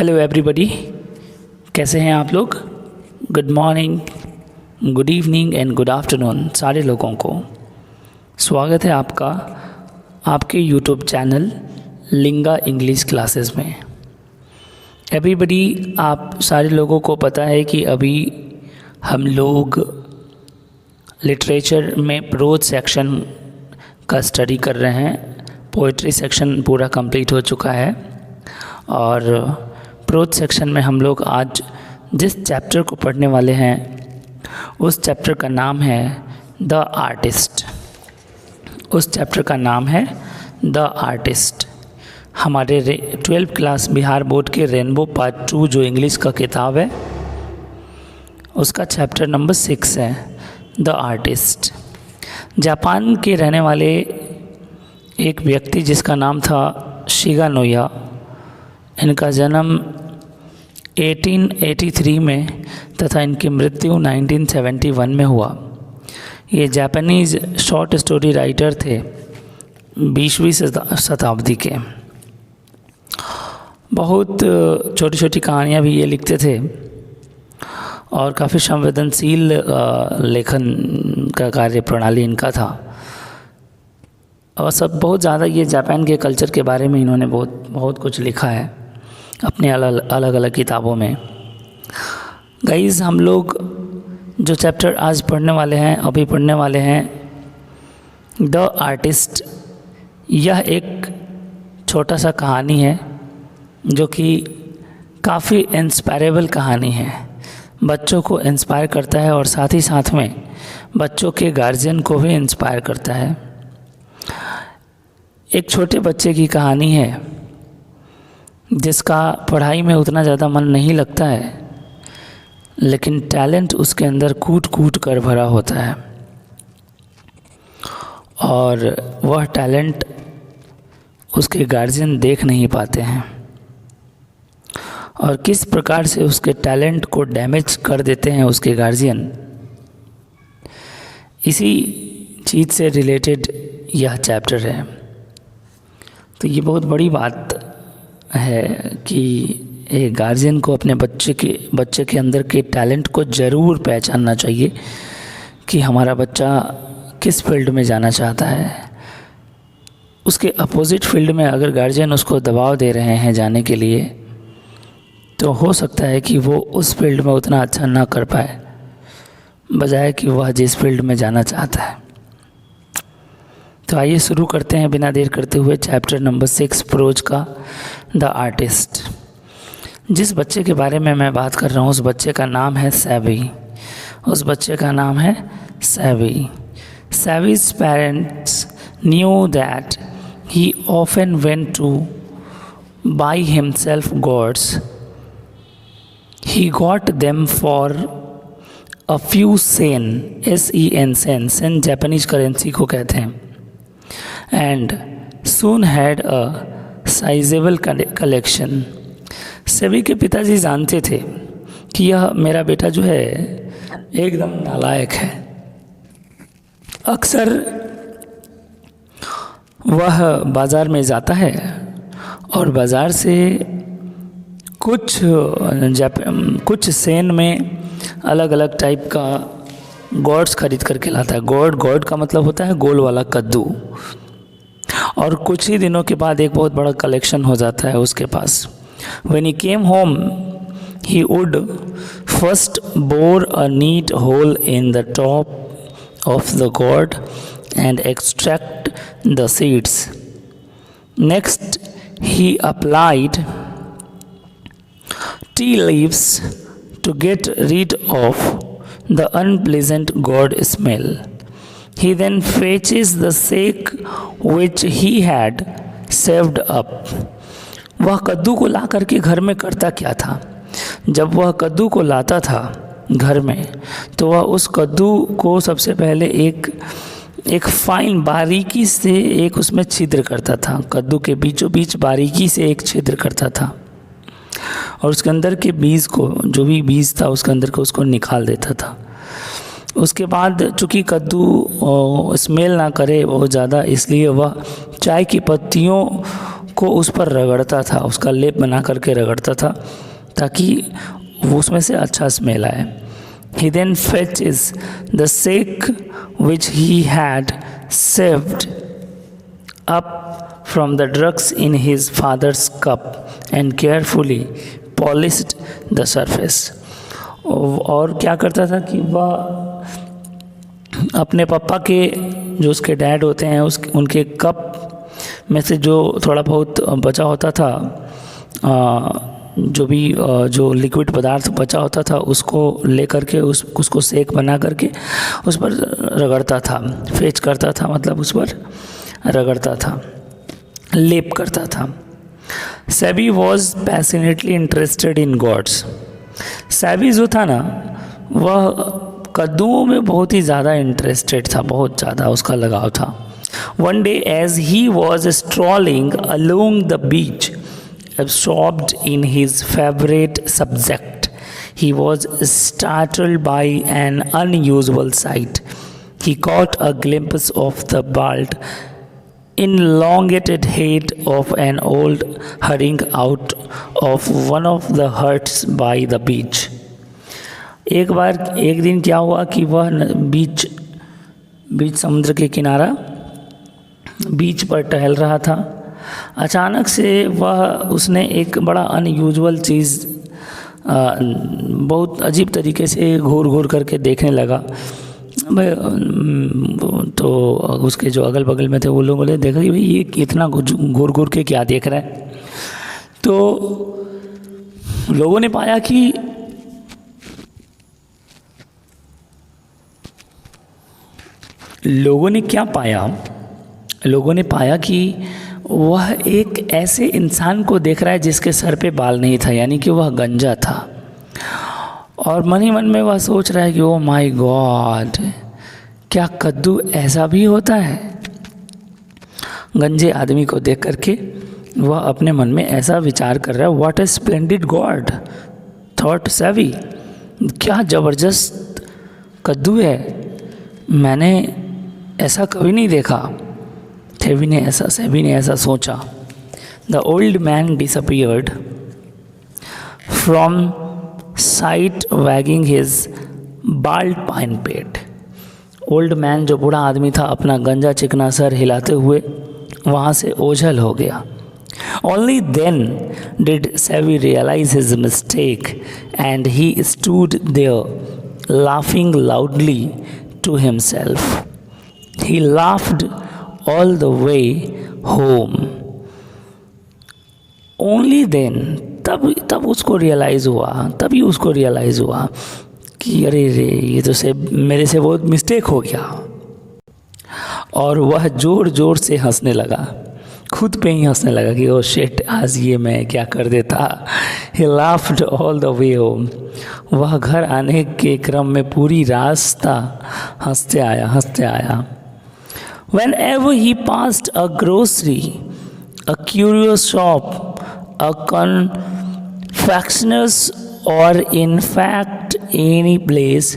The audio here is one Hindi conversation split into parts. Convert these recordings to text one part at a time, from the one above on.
हेलो एवरीबॉडी, कैसे हैं आप लोग। Good morning, good evening and good afternoon सारे लोगों को। स्वागत है आपका आपके यूट्यूब चैनल लिंगा इंग्लिश क्लासेस में। एवरीबॉडी, आप सारे लोगों को पता है कि अभी हम लोग लिटरेचर में प्रोज सेक्शन का स्टडी कर रहे हैं। पोइट्री सेक्शन पूरा कंप्लीट हो चुका है और प्रोज सेक्शन में हम लोग आज जिस चैप्टर को पढ़ने वाले हैं उस चैप्टर का नाम है द आर्टिस्ट। उस चैप्टर का नाम है द आर्टिस्ट। हमारे 12th क्लास बिहार बोर्ड के रेनबो पार्ट 2 जो इंग्लिश का किताब है उसका चैप्टर नंबर 6 है द आर्टिस्ट। जापान के रहने वाले एक व्यक्ति जिसका नाम था शिगा नोया, इनका जन्म 1883 में तथा इनकी मृत्यु 1971 में हुआ। ये जापानीज़ शॉर्ट स्टोरी राइटर थे 20वीं शताब्दी के। बहुत छोटी छोटी कहानियाँ भी ये लिखते थे और काफ़ी संवेदनशील लेखन का कार्य प्रणाली इनका था। और सब बहुत ज़्यादा ये जापान के कल्चर के बारे में इन्होंने बहुत कुछ लिखा है अपने अलग अलग किताबों में। गाइस, हम लोग जो चैप्टर आज पढ़ने वाले हैं, अभी पढ़ने वाले हैं द आर्टिस्ट, यह एक छोटा सा कहानी है जो कि काफ़ी इंस्पायरेबल कहानी है। बच्चों को इंस्पायर करता है और साथ ही साथ में बच्चों के गार्जियन को भी इंस्पायर करता है। एक छोटे बच्चे की कहानी है जिसका पढ़ाई में उतना ज़्यादा मन नहीं लगता है, लेकिन टैलेंट उसके अंदर कूट कूट कर भरा होता है और वह टैलेंट उसके गार्जियन देख नहीं पाते हैं और किस प्रकार से उसके टैलेंट को डैमेज कर देते हैं उसके गार्जियन। इसी चीज़ से रिलेटेड यह चैप्टर है। तो ये बहुत बड़ी बात है कि एक गार्जियन को अपने बच्चे के अंदर के टैलेंट को ज़रूर पहचानना चाहिए कि हमारा बच्चा किस फील्ड में जाना चाहता है। उसके अपोजिट फील्ड में अगर गार्जियन उसको दबाव दे रहे हैं जाने के लिए, तो हो सकता है कि वो उस फील्ड में उतना अच्छा ना कर पाए बजाय कि वह जिस फील्ड में जाना चाहता है। तो आइए शुरू करते हैं बिना देर करते हुए चैप्टर नंबर 6 प्रोज का द आर्टिस्ट। जिस बच्चे के बारे में मैं बात कर रहा हूँ उस बच्चे का नाम है सैवी। उस बच्चे का नाम है Savi. Savi's parents knew that he often went to buy himself gods. He got them for a few sen, SEN, sen Japanese currency को कहते हैं, and soon had a sizable collection। सभी के पिताजी जानते थे कि यह मेरा बेटा जो है एकदम नालायक है। अक्सर वह बाज़ार में जाता है और बाज़ार से कुछ सेन में अलग अलग टाइप का गॉड्स खरीद करके लाता है। गॉड का मतलब होता है गोल वाला कद्दू। और कुछ ही दिनों के बाद एक बहुत बड़ा कलेक्शन हो जाता है उसके पास। When he came home, he would first bore a neat hole in the top of the gourd and extract the seeds. Next, he applied tea leaves to get rid of the unpleasant gourd smell. He then fetches the sack which he had saved up. वह कद्दू को ला करके घर में करता क्या था? जब वह कद्दू को लाता था घर में तो वह उस कद्दू को सबसे पहले एक फाइन बारीकी से एक उसमें छिद्र करता था। कद्दू के बीचों बीच बारीकी से एक छिद्र करता था और उसके अंदर के बीज को, जो भी बीज था उसके अंदर को, उसको निकाल देता था। उसके बाद चूँकि कद्दू स्मेल ना करे बहुत ज़्यादा, इसलिए वह चाय की पत्तियों को उस पर रगड़ता था, उसका लेप बना करके रगड़ता था ताकि वो उसमें से अच्छा स्मेल आए. He then fetches the sake which he had sieved up from the dregs in his father's cup and carefully polished the surface. और क्या करता था कि वह अपने पापा के, जो उसके डैड होते हैं, उनके कप में से जो थोड़ा बहुत बचा होता था, जो लिक्विड पदार्थ बचा होता था, उसको ले करके उसको सेक बना करके उस पर रगड़ता था. फेच करता था मतलब उस पर रगड़ता था, लेप करता था. Sebi was passionately interested in gods. Sebi जो था ना, वह कद्दुओं में बहुत ही ज़्यादा इंटरेस्टेड था, बहुत ज़्यादा उसका लगाव था. One day as he was strolling along the beach, absorbed in his favorite subject, he was startled by an unusual sight. He caught a glimpse of the bald, elongated head of an old hurrying out of one of the huts by the beach. एक दिन क्या हुआ कि वह बीच समुद्र के किनारा बीच पर टहल रहा था. अचानक से उसने एक बड़ा अनयूजुअल चीज़ बहुत अजीब तरीके से घूर करके देखने लगा. तो उसके जो अगल बगल में थे वो लोगों ने देखा कि भाई ये इतना घूर के क्या देख रहा है. तो लोगों ने पाया कि लोगों ने पाया कि वह एक ऐसे इंसान को देख रहा है जिसके सर पे बाल नहीं था, यानी कि वह गंजा था. और मन ही मन में वह सोच रहा है कि ओ माय गॉड, क्या कद्दू ऐसा भी होता है. गंजे आदमी को देख करके वह अपने मन में ऐसा विचार कर रहा है. What A splendid God, thought सेवी. क्या ज़बरदस्त कद्दू है, मैंने ऐसा कभी नहीं देखा. सेबी ने ऐसा सोचा. The old man disappeared from site waging his bald pine pet. Old man, जो बूढ़ा आदमी था, अपना गंजा चिकना सर हिलाते हुए वहाँ से ओझल हो गया. Only then did Savvy realize his mistake, and he stood there laughing loudly to himself. He laughed all the way home. Only then, तब उसको रियलाइज़ हुआ कि अरे रे, ये तो मेरे से बहुत मिस्टेक हो गया. और वह ज़ोर से हंसने लगा, खुद पे ही हंसने लगा कि ओ शिट, आज ये मैं क्या कर देता. He laughed all the way home. वह घर आने के क्रम में पूरी रास्ता हंसते आया. Whenever he passed a grocery, a curious shop, a confectioner's, or in fact any place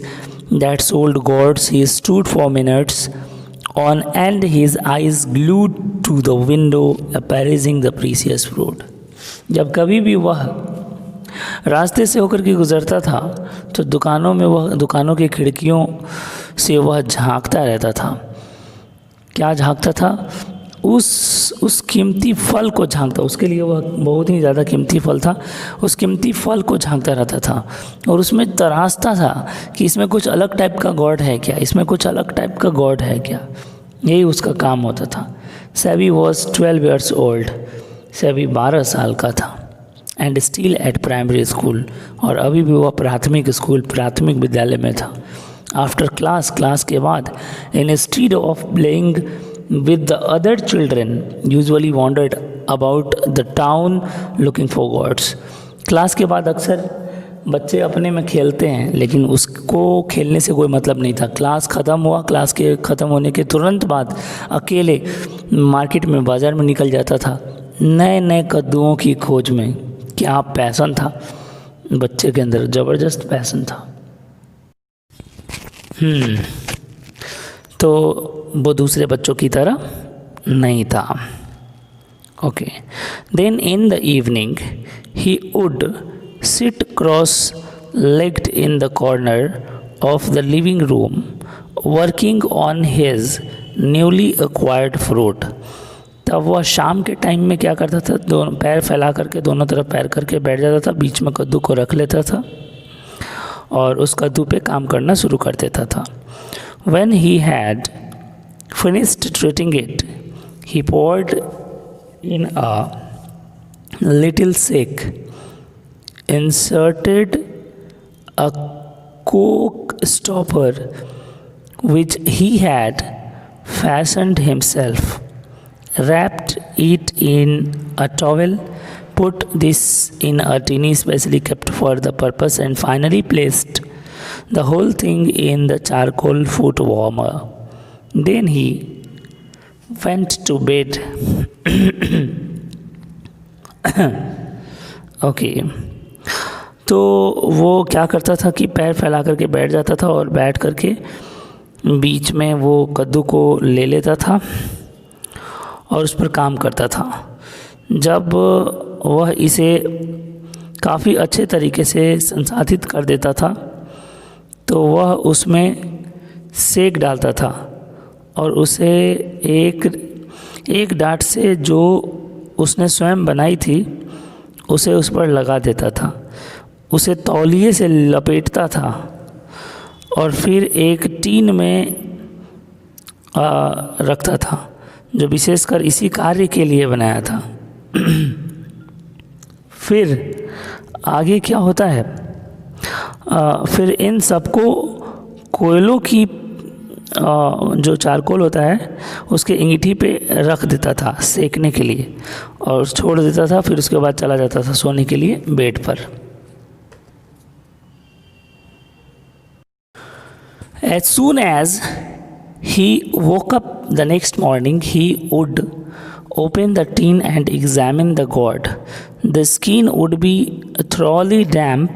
that sold gourds, he stood for minutes on end, his eyes glued to the window, appraising the precious fruit. जब कभी भी वह रास्ते से होकर के गुजरता था तो दुकानों की खिड़कियों से वह झांकता रहता था. क्या झांकता था? उस कीमती फल को झांकता. उसके लिए वह बहुत ही ज़्यादा कीमती फल था. उस कीमती फल को झांकता रहता था और उसमें तराशता था कि इसमें कुछ अलग टाइप का गॉड है क्या, यही उसका काम होता था. Sebi was 12 years old. SEBI 12 साल का था. And still at primary school, और अभी भी वह प्राथमिक विद्यालय में था. आफ्टर क्लास के बाद, instead of playing with the other children, usually wandered about the town looking for gods. Class के बाद अक्सर बच्चे अपने में खेलते हैं, लेकिन उसको खेलने से कोई मतलब नहीं था. क्लास के ख़त्म होने के तुरंत बाद अकेले मार्केट में, बाज़ार में निकल जाता था नए कद्दुओं की खोज में. क्या पैसन था बच्चे के अंदर, ज़बरदस्त पैसन था. तो वो दूसरे बच्चों की तरह नहीं था. Okay. Then in the evening, he would sit cross-legged in the corner of the living room, working on his newly acquired fruit. तब वह शाम के टाइम में क्या करता था, दोनों पैर फैला करके दोनों तरफ पैर करके बैठ जाता था, बीच में कद्दू को रख लेता था और उस कद्दू पे काम करना शुरू कर देता था. When he had finished treating it, he poured in a little sack, inserted a cork stopper which he had fashioned himself, wrapped it in a towel, put this in a tin specially kept for the purpose, and finally placed the whole thing in the charcoal foot warmer. Then he went to bed. Okay. तो वो क्या करता था कि पैर फैला करके बैठ जाता था और बैठ करके बीच में वो कद्दू को ले लेता था और उस पर काम करता था. जब वह इसे काफ़ी अच्छे तरीके से संसाधित कर देता था तो वह उसमें सेक डालता था और उसे एक डांट से जो उसने स्वयं बनाई थी उसे उस पर लगा देता था, उसे तौलिए से लपेटता था और फिर एक टीन में रखता था जो विशेषकर इसी कार्य के लिए बनाया था. फिर आगे क्या होता है, फिर इन सबको कोयलों की जो चारकोल होता है उसके अंगीठी पे रख देता था सेकने के लिए और छोड़ देता था. फिर उसके बाद चला जाता था सोने के लिए बेड पर. As soon as he woke up the next morning, he would open the tin and examine the gourd. The skin would be thoroughly damp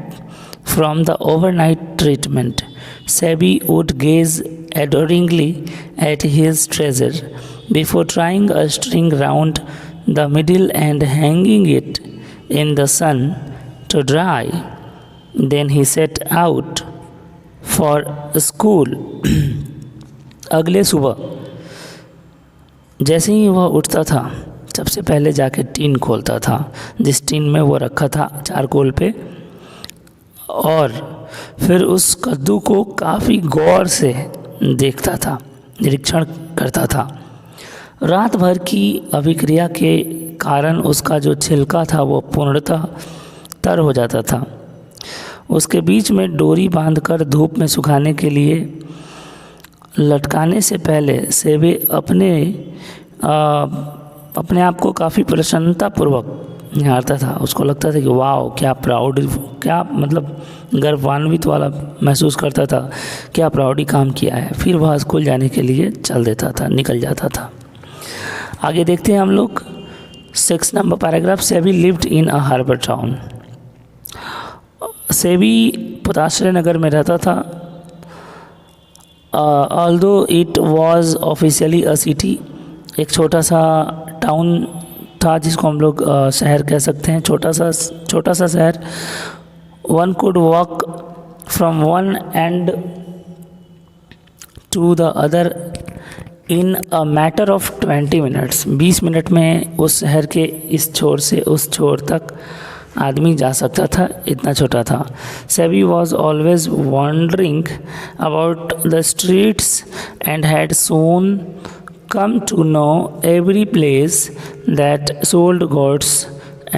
from the overnight treatment. Sebi would gaze adoringly at his treasure before tying a string round the middle and hanging it in the sun to dry. Then he set out for school. अगले सुबह जैसे ही वह उठता था सबसे पहले जाके टीन खोलता था जिस टीन में वो रखा था चारकोल पे और फिर उस कद्दू को काफ़ी गौर से देखता था, निरीक्षण करता था. रात भर की अभिक्रिया के कारण उसका जो छिलका था वो पूर्णतः तर हो जाता था. उसके बीच में डोरी बांधकर धूप में सुखाने के लिए लटकाने से पहले सेबी अपने आप को काफ़ी प्रसन्नतापूर्वक निहारता था. उसको लगता था कि वाह क्या प्राउड, क्या मतलब गर्वान्वित वाला महसूस करता था, क्या प्राउडी काम किया है. फिर वह स्कूल जाने के लिए चल देता था, निकल जाता था. आगे देखते हैं हम लोग 6 नंबर paragraph. Sebi lived in a harbour town. Sebi पोताश्रय नगर में रहता था. Although it was officially a city, एक छोटा सा टाउन था जिसको हम लोग शहर कह सकते हैं, छोटा सा शहर. One could walk from one end to the other in a matter of 20 minutes. 20 minute में उस शहर के इस छोर से उस छोर तक आदमी जा सकता था, इतना छोटा था. Sebi was always wandering about the streets and had soon come to know every place that sold gourds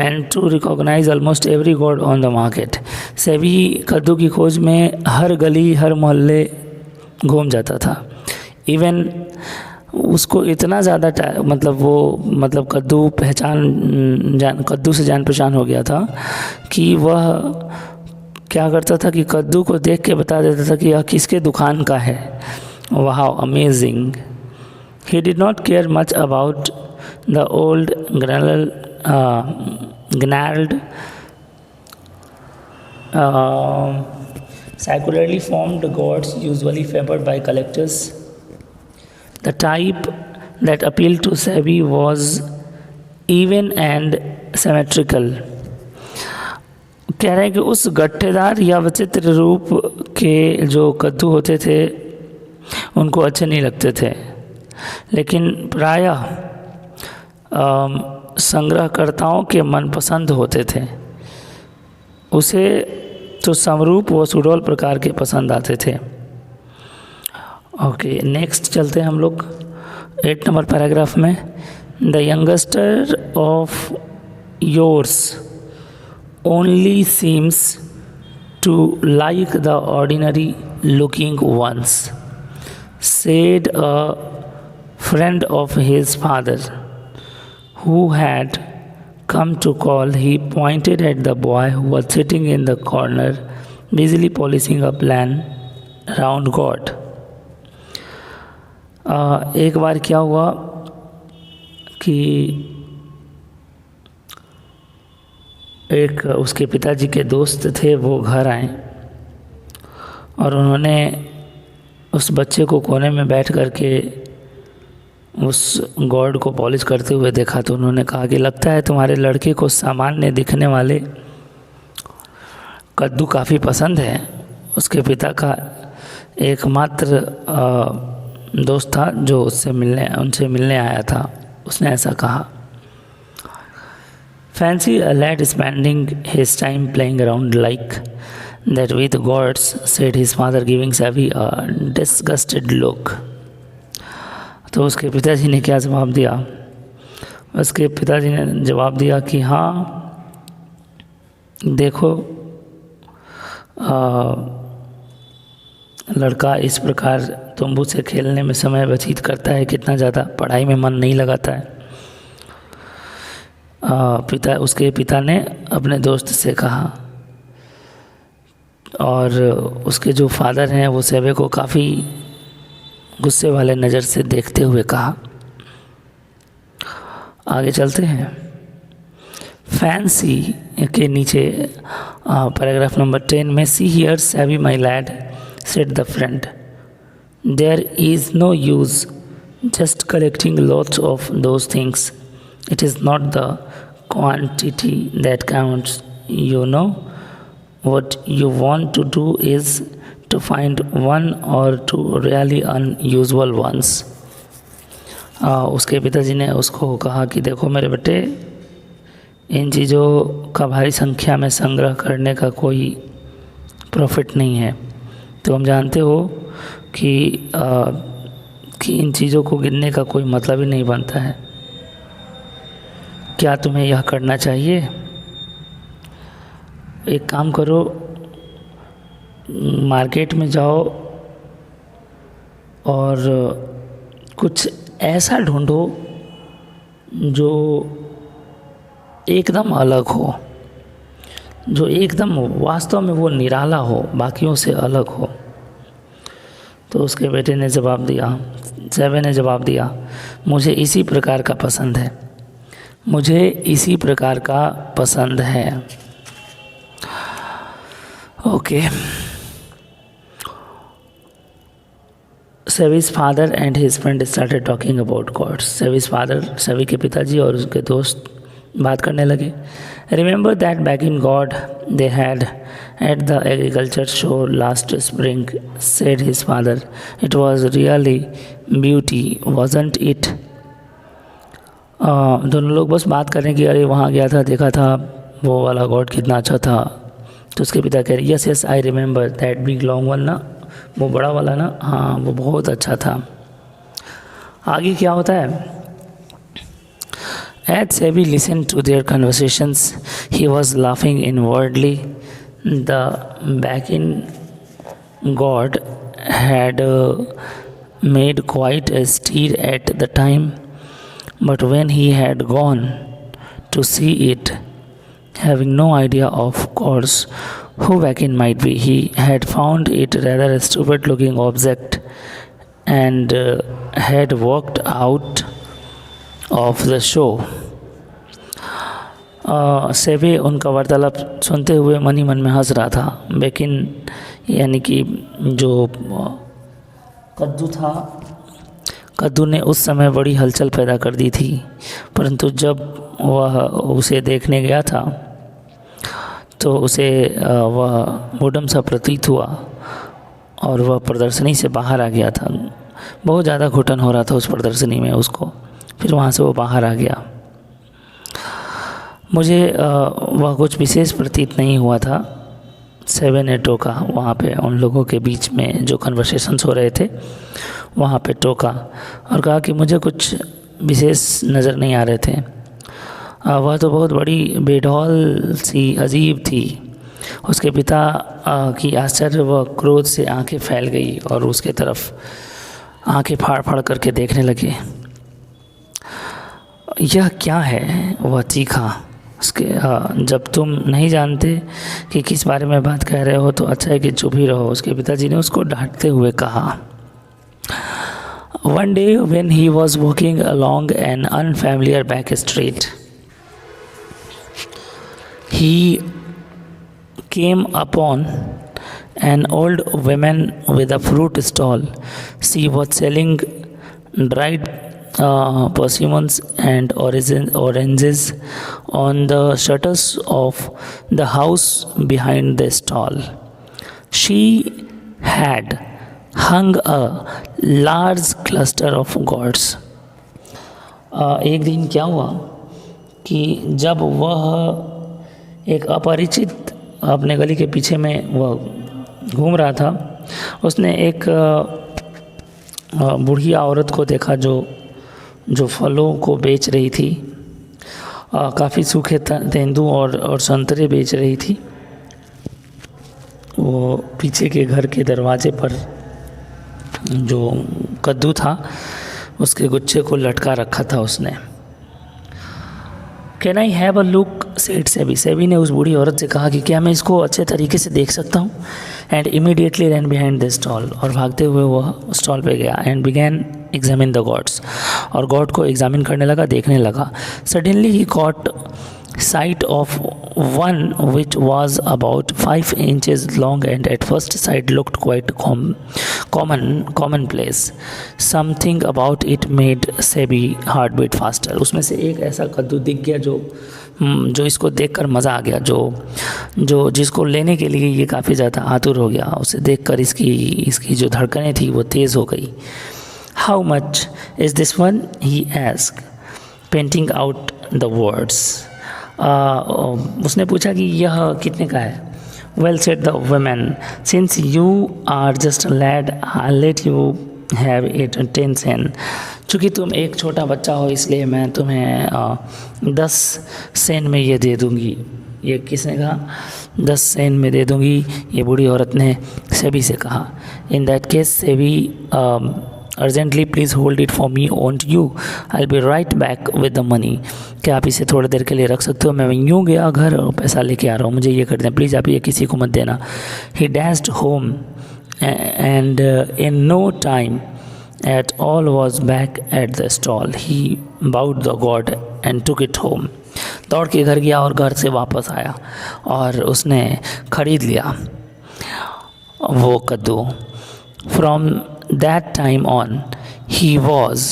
and to recognize almost every gourd on the market. SEBI कद्दू की खोज में हर गली हर मोहल्ले घूम जाता था. इवन उसको इतना ज़्यादा मतलब कद्दू से जान पहचान हो गया था कि वह क्या करता था कि कद्दू को देख के बता देता था कि यह किसके दुकान का है. वाह, amazing. He did not care much about the old gnarled, circularly formed gourds usually favored by collectors. The type that appealed to Sebi was even and symmetrical. कह रहे हैं कि उस गट्ठेदार या विचित्र रूप के जो कद्दू होते थे उनको अच्छे नहीं लगते थे, लेकिन प्रायः संग्रहकर्ताओं के मनपसंद होते थे। उसे तो समरूप व सुडौल प्रकार के पसंद आते थे। ओके, नेक्स्ट चलते हैं हम लोग 8 नंबर पैराग्राफ में। The youngster of yours only seems to like the ordinary looking ones, said a friend of his father who had come to call. He pointed at the boy who was sitting in the corner busily polishing a plan round God. एक बार क्या हुआ कि एक उसके पिताजी के दोस्त थे, वो घर आए और उन्होंने उस बच्चे को कोने में बैठ कर के उस गॉड को पॉलिश करते हुए देखा। तो उन्होंने कहा कि लगता है तुम्हारे लड़के को सामान्य दिखने वाले कद्दू काफ़ी पसंद है। उसके पिता का एकमात्र दोस्त था जो उनसे मिलने आया था, उसने ऐसा कहा। Fancy a lad spending his time playing around like that with gods, said his father, giving Savvy a disgusted look. तो उसके पिताजी ने क्या जवाब दिया? उसके पिताजी ने जवाब दिया कि हाँ देखो, लड़का इस प्रकार तंबू से खेलने में समय व्यतीत करता है, कितना ज़्यादा पढ़ाई में मन नहीं लगाता है। उसके पिता ने अपने दोस्त से कहा और उसके जो फादर हैं वो सेवे को काफ़ी गुस्से वाले नज़र से देखते हुए कहा। आगे चलते हैं। फैंसी के नीचे पैराग्राफ नंबर 10 में see here Sevi my lad, said the friend, there is no use just collecting lots of those things, it is not the quantity that counts, you know. What you want to do is to find one or two really unusual ones. उसके पिताजी ने उसको कहा कि देखो मेरे बेटे, इन चीज़ों का भारी संख्या में संग्रह करने का कोई प्रॉफिट नहीं है। तो हम जानते हो कि इन चीज़ों को गिनने का कोई मतलब ही नहीं बनता है। क्या तुम्हें यह करना चाहिए? एक काम करो, मार्केट में जाओ और कुछ ऐसा ढूंढो जो एकदम अलग हो, जो एकदम वास्तव में वो निराला हो, बाकियों से अलग हो। तो उसके बेटे ने जवाब दिया, सेवे ने जवाब दिया, मुझे इसी प्रकार का पसंद है, मुझे इसी प्रकार का पसंद है। Okay. Sevi's father and his friend started talking about gods. सेवी's father, सेवी के पिताजी और उसके दोस्त बात करने लगे। Remember that back in God they had at the agriculture show last spring, said his father. It was really beauty, wasn't it? दोनों लोग बस बात कर रहे हैं कि अरे वहाँ गया था, देखा था वो वाला गॉड कितना अच्छा था। तो उसके पिता कह रहे yes I remember that big long one ना, वो बड़ा वाला ना, हाँ वो बहुत अच्छा था। आगे क्या होता है? As Sevi listened to their conversations, he was laughing inwardly. The back-in god had made quite a stir at the time, but when he had gone to see it, having no idea of course who back-in might be, he had found it rather a stupid-looking object and had walked out of the show. सेवे उनका वार्तालाप सुनते हुए मन ही मन में हंस रहा था। लेकिन यानी कि जो कद्दू था, कद्दू ने उस समय बड़ी हलचल पैदा कर दी थी, परंतु जब वह उसे देखने गया था तो उसे वह मूढ़ सा प्रतीत हुआ और वह प्रदर्शनी से बाहर आ गया था। बहुत ज़्यादा घुटन हो रहा था उस प्रदर्शनी में उसको। फिर वहाँ से वो बाहर आ गया। मुझे वह कुछ विशेष प्रतीत नहीं हुआ था। 7 टोका वहाँ पे उन लोगों के बीच में जो कन्वर्सेशंस हो रहे थे वहाँ पे टोका और कहा कि मुझे कुछ विशेष नज़र नहीं आ रहे थे। वह तो बहुत बड़ी बेढौल सी अजीब थी। उसके पिता की आश्चर्य व क्रोध से आंखें फैल गई और उसके तरफ आंखें फाड़ फाड़ करके देखने लगे। यह क्या है? वह चीखा। उसके जब तुम नहीं जानते कि किस बारे में बात कह रहे हो तो अच्छा है कि चुप ही रहो, उसके पिताजी ने उसको डांटते हुए कहा। One day when he was walking along an unfamiliar back street, he came upon an old woman with a fruit stall. She was selling dried persimmons and oranges on the shutters of the house behind the stall. She had hung a large cluster of gourds. एक दिन क्या हुआ कि जब वह एक अपरिचित अपने गली के पीछे में वह घूम रहा था, उसने एक बूढ़ी औरत को देखा जो फलों को बेच रही थी। काफ़ी सूखे तेंदू और संतरे बेच रही थी। वो पीछे के घर के दरवाजे पर जो कद्दू था उसके गुच्छे को लटका रखा था उसने। Can I have a look? सेठ सेबी। सेबी ने उस बूढ़ी औरत से कहा कि क्या मैं इसको अच्छे तरीके से देख सकता हूँ? And immediately ran behind the stall. और भागते हुए वह स्टॉल पे गया। And began examine the gods. और गॉड को एग्जामिन करने लगा, देखने लगा। Suddenly he caught sight of one which was about 5 inches long and at first sight looked quite commonplace. Something about it made Sebi heart beat faster. उसमें से एक ऐसा कद्दू दिख गया जो इसको देखकर मज़ा आ गया, जो जिसको लेने के लिए ये काफ़ी ज़्यादा आतुर हो गया। उसे देखकर इसकी जो धड़कनें थी वो तेज़ हो गई। How much is this one? He asked, painting out the words. उसने पूछा कि यह कितने का है? Well, said the woman, since you are just a lad, I'll let you have it 10 cents. चूँकि तुम एक छोटा बच्चा हो इसलिए मैं तुम्हें 10 सेंट में ये दे दूँगी। ये किसने कहा? 10 सेंट में दे दूँगी, ये बूढ़ी औरत ने सेबी से कहा। In that case Sebi urgently please hold it for me, won't you? I be right back with the money. क्या आप इसे थोड़ी देर के लिए रख सकते हो? मैं यूँ गया घर और पैसा लेके आ रहा हूँ, मुझे ये कर दें प्लीज़, आप ये किसी को मत देना। He dashed home and in no time at all was back at the stall. He bowed the god and took it home. दौड़ के घर गया और घर से वापस आया और उसने ख़रीद लिया वो कद्दू। From that time on, he was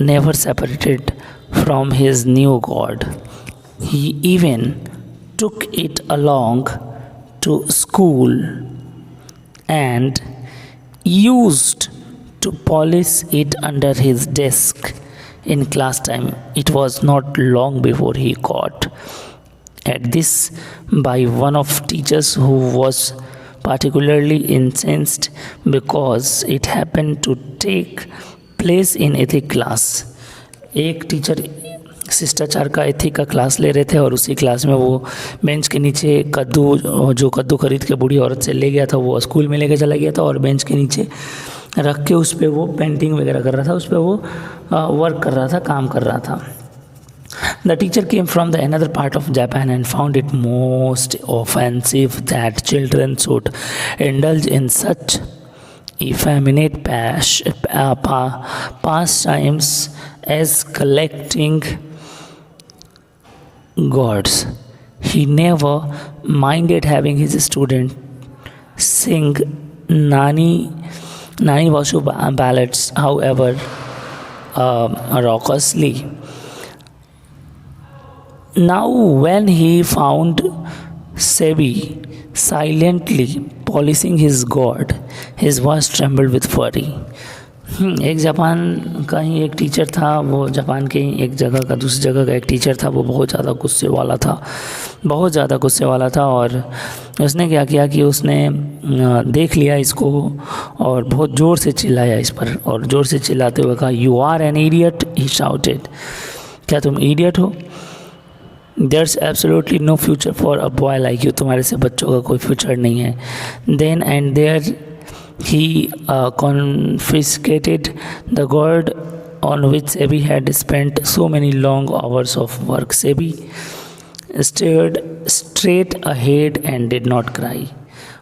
never separated from his new god. He even took it along to school and used to polish it under his desk in class time. It was not long before he caught at this by one of teachers who was particularly incensed because it happened to take place in ethic class. एक टीचर शिष्टाचार का एथिक का क्लास ले रहे थे और उसी क्लास में वो बेंच के नीचे जो कद्दू खरीद के बूढ़ी औरत से ले गया था वो स्कूल में लेके चला गया था और बेंच के नीचे रख के उस पर वो पेंटिंग वगैरह कर रहा था, उस पर वो वर्क कर रहा था, काम कर रहा था। The teacher came from the another part of Japan and found it most offensive that children should indulge in such effeminate pastimes as collecting gourds. He never minded having his student sing Nani Vashu ballads, however raucously. Now, when he found Sebi silently polishing his gourd, his voice trembled with fury. एक जापान का ही एक टीचर था, वो जापान के ही एक जगह का दूसरी जगह का एक टीचर था, वो बहुत ज़्यादा गुस्से वाला था, बहुत ज़्यादा गुस्से वाला था। और उसने क्या किया कि उसने देख लिया इसको और बहुत ज़ोर से चिल्लाया इस पर, और ज़ोर से चिल्लाते हुए कहा, you are an idiot, he shouted, क्या तुम इडियट हो? There's absolutely no future for a boy like you, तुम्हारे से बच्चों का कोई फ्यूचर नहीं है। Then and there he confiscated the gourd on which Sebi had spent so many long hours of work. Sebi stared straight ahead and did not cry.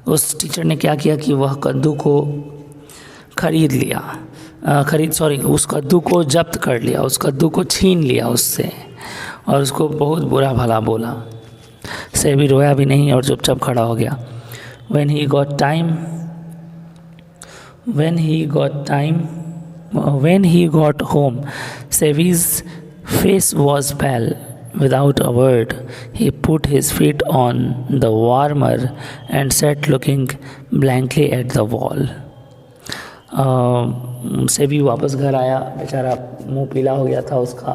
उस टीचर ने क्या किया कि वह कद्दू को खरीद लिया, उस कद्दू को जब्त कर लिया, उस कद्दू को छीन लिया उससे, और उसको बहुत बुरा भला बोला। सेबी रोया भी नहीं और चुपचाप खड़ा हो गया। When he got home, Sebi's face was pale. Without a word, he put his feet on the warmer and sat looking blankly at the wall. SEBI वापस घर आया, बेचारा मुंह पीला हो गया था उसका,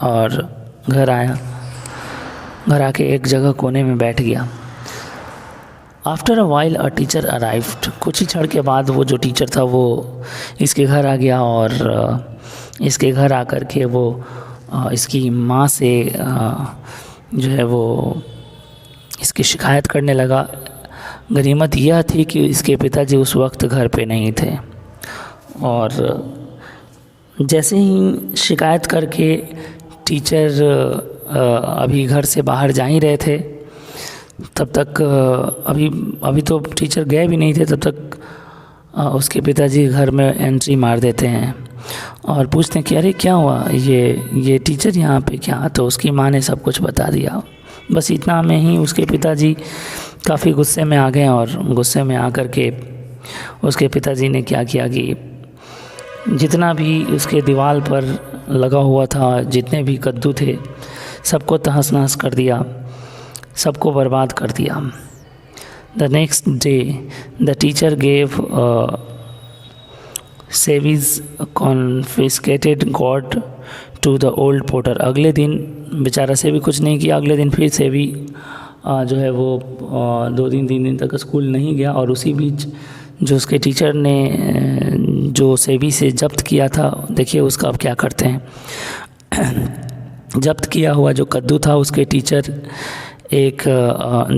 और घर आके एक जगह कोने में बैठ गया। After a while a teacher arrived, कुछ ही क्षण के बाद वो जो टीचर था वो इसके घर आ गया, और इसके घर आकर के वो इसकी माँ से जो है वो इसकी शिकायत करने लगा। गनीमत यह थी कि इसके पिताजी उस वक्त घर पे नहीं थे, और जैसे ही शिकायत करके टीचर अभी घर से बाहर जा ही रहे थे, तब तक अभी तो टीचर गए भी नहीं थे, तब तक उसके पिताजी घर में एंट्री मार देते हैं और पूछते हैं कि अरे क्या हुआ, ये टीचर यहाँ पे क्या? तो उसकी माँ ने सब कुछ बता दिया। बस इतना में ही उसके पिताजी काफ़ी गुस्से में आ गए, और गुस्से में आकर के उसके पिताजी ने क्या किया कि जितना भी उसके दीवार पर लगा हुआ था, जितने भी कद्दू थे, सबको तहस नहस कर दिया, सबको बर्बाद कर दिया। The next day the teacher gave Sebi's confiscated god to the old potter. अगले दिन बेचारा सेबी कुछ नहीं किया, अगले दिन फिर सेबी जो है वो 2-3 दिन तक स्कूल नहीं गया, और उसी बीच जो उसके टीचर ने जो सेबी से जब्त किया था, देखिए उसका अब क्या करते हैं। जब्त किया हुआ जो कद्दू था उसके टीचर एक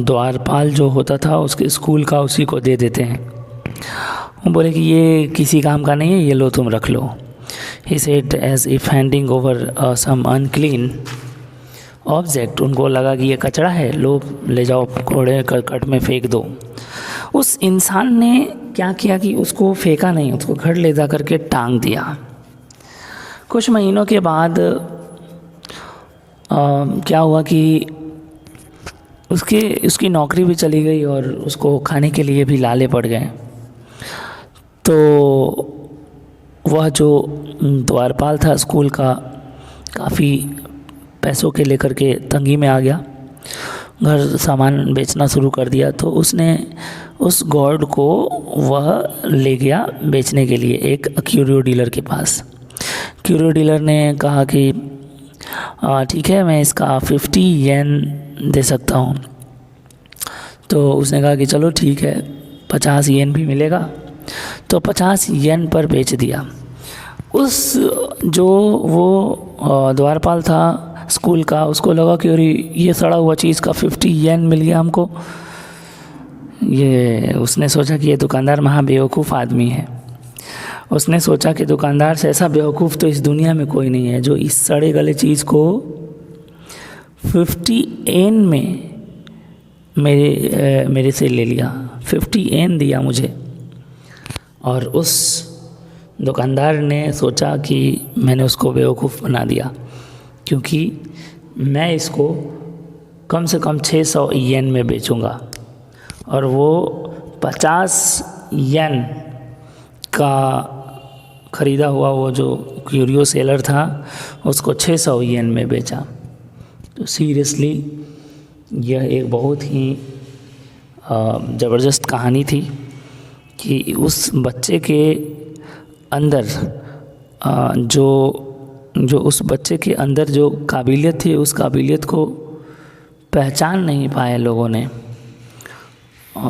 द्वारपाल जो होता था उसके स्कूल का, उसी को दे देते हैं। वो बोले कि ये किसी काम का नहीं है, ये लो तुम रख लो। He said as if handing over some unclean object. उनको लगा कि ये कचरा है, लो ले जाओ कूड़े करकट में फेंक दो। उस इंसान ने क्या किया कि उसको फेंका नहीं, उसको घर ले जा करके टांग दिया। कुछ महीनों के बाद क्या हुआ कि उसकी नौकरी भी चली गई और उसको खाने के लिए भी लाले पड़ गए। तो वह जो द्वारपाल था स्कूल का, काफ़ी पैसों के लेकर के तंगी में आ गया, घर सामान बेचना शुरू कर दिया। तो उसने उस गॉड को वह ले गया बेचने के लिए एक क्यूरियो डीलर के पास। क्यूरियो डीलर ने कहा कि ठीक है, मैं इसका 50 येन दे सकता हूँ। तो उसने कहा कि चलो ठीक है, 50 येन भी मिलेगा। तो 50 येन पर बेच दिया। उस जो वो द्वारपाल था स्कूल का, उसको लगा कि अरे ये सड़ा हुआ चीज़ का 50 येन मिल गया हमको। ये उसने सोचा कि ये दुकानदार महा बेवकूफ़ आदमी है। उसने सोचा कि दुकानदार से ऐसा बेवकूफ़ तो इस दुनिया में कोई नहीं है जो इस सड़े गले चीज़ को 50 येन में मेरे से ले लिया, 50 येन दिया मुझे। और उस दुकानदार ने सोचा कि मैंने उसको बेवकूफ़ बना दिया, क्योंकि मैं इसको कम से कम 600 येन में बेचूंगा, और वो 50 येन का ख़रीदा हुआ वो जो क्यूरियो सेलर था उसको 600 येन में बेचा। तो सीरियसली यह एक बहुत ही ज़बरदस्त कहानी थी कि उस बच्चे के अंदर जो उस बच्चे के अंदर जो काबिलियत थी, उस काबिलियत को पहचान नहीं पाए लोगों ने,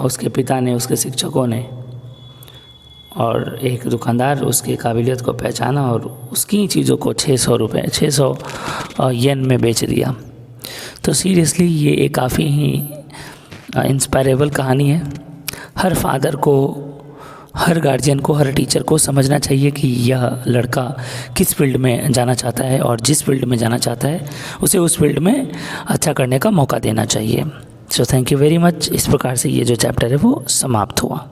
उसके पिता ने, उसके शिक्षकों ने, और एक दुकानदार उसकी काबिलियत को पहचाना और उसकी चीज़ों को 600 येन में बेच दिया। तो सीरियसली ये एक काफ़ी ही इंस्पायरेबल कहानी है। हर फादर को, हर गार्जियन को, हर टीचर को समझना चाहिए कि यह लड़का किस फील्ड में जाना चाहता है और जिस फील्ड में जाना चाहता है उसे उस फील्ड में अच्छा करने का मौका देना चाहिए। So thank you very much. इस प्रकार से ये जो चैप्टर है वो समाप्त हुआ।